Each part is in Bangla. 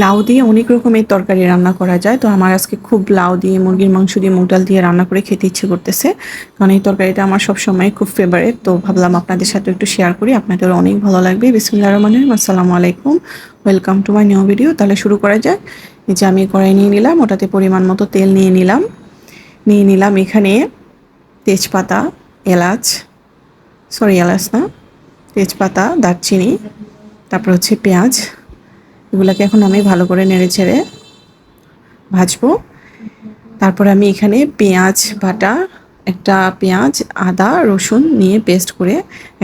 লাউ দিয়ে অনেক রকমের তরকারি রান্না করা যায়। তো আমার আজকে খুব লাউ দিয়ে, মুরগির মাংস দিয়ে, মুগ ডাল দিয়ে রান্না করে খেতে ইচ্ছে করতেছে। কারণ এই তরকারিটা আমার সবসময় খুব ফেভারিট। তো ভাবলাম আপনাদের সাথে একটু শেয়ার করি, আপনাদেরও অনেক ভালো লাগবে। বিসমিল্লাহির রহমানির রহিম। আসসালামু আলাইকুম, welcome to my new video. তাহলে শুরু করা যাক। এই যে আমি কড়াই নিয়ে নিলাম, ওটাতে পরিমাণ মতো তেল নিয়ে নিলাম এখানে তেজপাতা, এলাচ, এলাচ না, তেজপাতা, দারচিনি, তারপর হচ্ছে পেঁয়াজ। এগুলোকে এখন আমি ভালো করে নেড়ে ছেড়ে ভাজবো। তারপর আমি এখানে পেঁয়াজ বাটা, একটা পেঁয়াজ, আদা, রসুন নিয়ে পেস্ট করে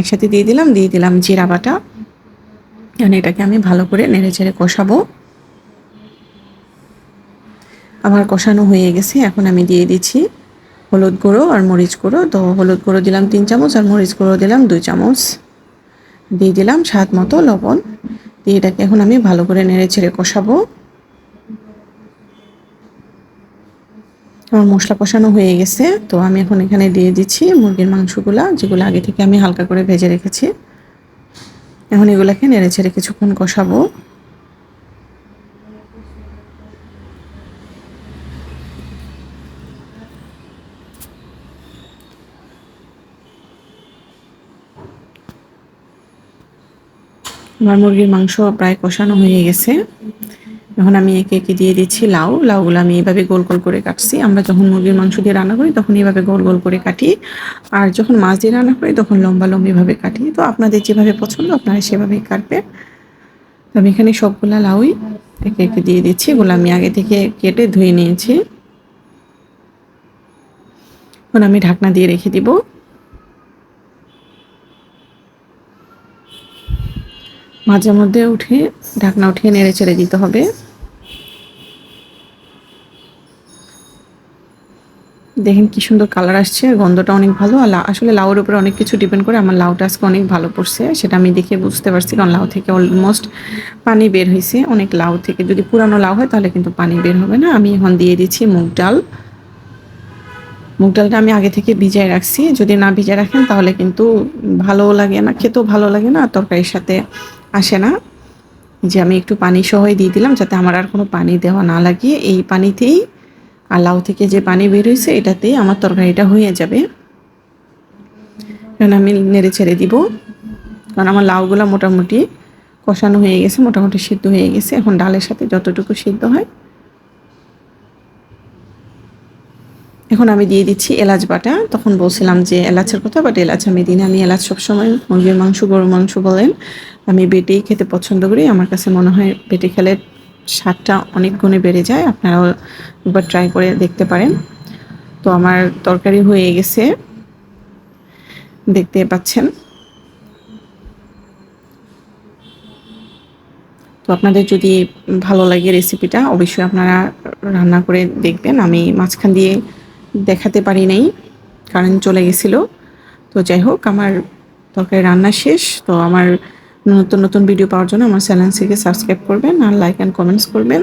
একসাথে দিয়ে দিলাম জিরা বাটা। এখন এটাকে আমি ভালো করে নেড়ে ছেড়ে কষাবো। আমার কষানো হয়ে গেছে। এখন আমি দিয়ে দিচ্ছি হলুদ গুঁড়ো আর মরিচ গুঁড়ো। তো হলুদ গুঁড়ো দিলাম 3 চামচ আর মরিচ গুঁড়ো দিলাম 2 চামচ। দিয়ে দিলাম স্বাদ মতো লবণ। দিয়ে এটাকে এখন আমি ভালো করে নেড়ে ছেড়ে কষাবো। আমার মশলা কষানো হয়ে গেছে। তো আমি এখন এখানে দিয়ে দিচ্ছি মুরগির মাংসগুলা, যেগুলো আগে থেকে আমি হালকা করে ভেজে রেখেছি। এখন এগুলাকে নেড়ে ছেড়ে কিছুক্ষণ কষাবো। আমার মুরগির মাংস প্রায় কষানো হয়ে গেছে। এখন আমি একে একে দিয়ে দিচ্ছি লাউগুলো আমি এভাবে গোল গোল করে কাটছি। আমরা যখন মুরগির মাংস দিয়ে রান্না করি তখন এইভাবে গোল গোল করে কাটি, আর যখন মাছ দিয়ে রান্না করি তখন লম্বা লম্বিভাবে কাটি। তো আপনাদের যেভাবে পছন্দ আপনারা সেভাবেই কাটবেন। তো আমি এখানে সবগুলা লাউই একে একে দিয়ে দিচ্ছি। এগুলো আমি আগে থেকে কেটে ধুয়ে নিয়েছি। এখন আমি ঢাকনা দিয়ে রেখে দিব। মাঝে মধ্যে ঢাকনা উঠিয়ে নেড়ে চেড়ে দিতে হবে। দেখেন কি সুন্দর কালার আসছে, গন্ধটা অনেক ভালো। আর আসলে লাউর উপরে অনেক কিছু ডিপেন্ড করে। আমার লাউটা আজকে অনেক ভালো পড়ছে, সেটা আমি দেখে বুঝতে পারছি। কারণ লাউ থেকে অলমোস্ট পানি বের হয়েছে। অনেক লাউ থেকে যদি পুরানো লাউ হয় তাহলে কিন্তু পানি বের হবে না। আমি এখন দিয়ে দিচ্ছি মুগ ডালটা আমি আগে থেকে ভিজায় রাখছি। যদি না ভিজায় রাখেন তাহলে কিন্তু ভালো লাগে না, খেতেও ভালো লাগে না, তরকারির সাথে আসে না। যে আমি একটু পানি সহই দিয়ে দিলাম, যাতে আমার আর কোনো পানি দেওয়া না লাগে। এই পানিতেই আর লাউ থেকে যে পানি বের হয়েছে এটাতেই আমার তরকারিটা হয়ে যাবে। এখন আমি নেড়ে ছেড়ে দিব। কারণ আমার লাউগুলো মোটামুটি কষানো হয়ে গেছে, মোটামুটি সিদ্ধ হয়ে গেছে। এখন ডালের সাথে যতটুকু সিদ্ধ হয়। এখন আমি দিয়ে দিচ্ছি এলাচ বাটা। তখন বলছিলাম যে এলাচের কথা, বাট এলাচ আমি দিই না। আমি এলাচ সবসময় মুরগির মাংস, গরুর মাংস বলেন, আমি বেটেই খেতে পছন্দ করি। আমার কাছে মনে হয় বেটে খেলে স্বাদটা অনেক গুণে বেড়ে যায়। আপনারাও একবার ট্রাই করে দেখতে পারেন। তো আমার তরকারি হয়ে গেছে, দেখতে পাচ্ছেন। তো আপনাদের যদি ভালো লাগে রেসিপিটা, অবশ্যই আপনারা রান্না করে দেখবেন। আমি মাঝখান দিয়ে দেখাতে পারি নাই, কারেন্ট চলে গেছিলো। তো যাই হোক, আমার তরকারি রান্না শেষ। তো আমার নতুন নতুন ভিডিও পাওয়ার জন্য আমার চ্যানেলটিকে সাবস্ক্রাইব করবেন আর লাইক অ্যান্ড কমেন্টস করবেন।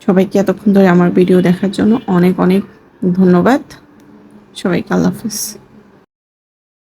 সবাইকে এতক্ষণ ধরে আমার ভিডিও দেখার জন্য অনেক অনেক ধন্যবাদ। সবাইকে আল্লাহ হাফিজ।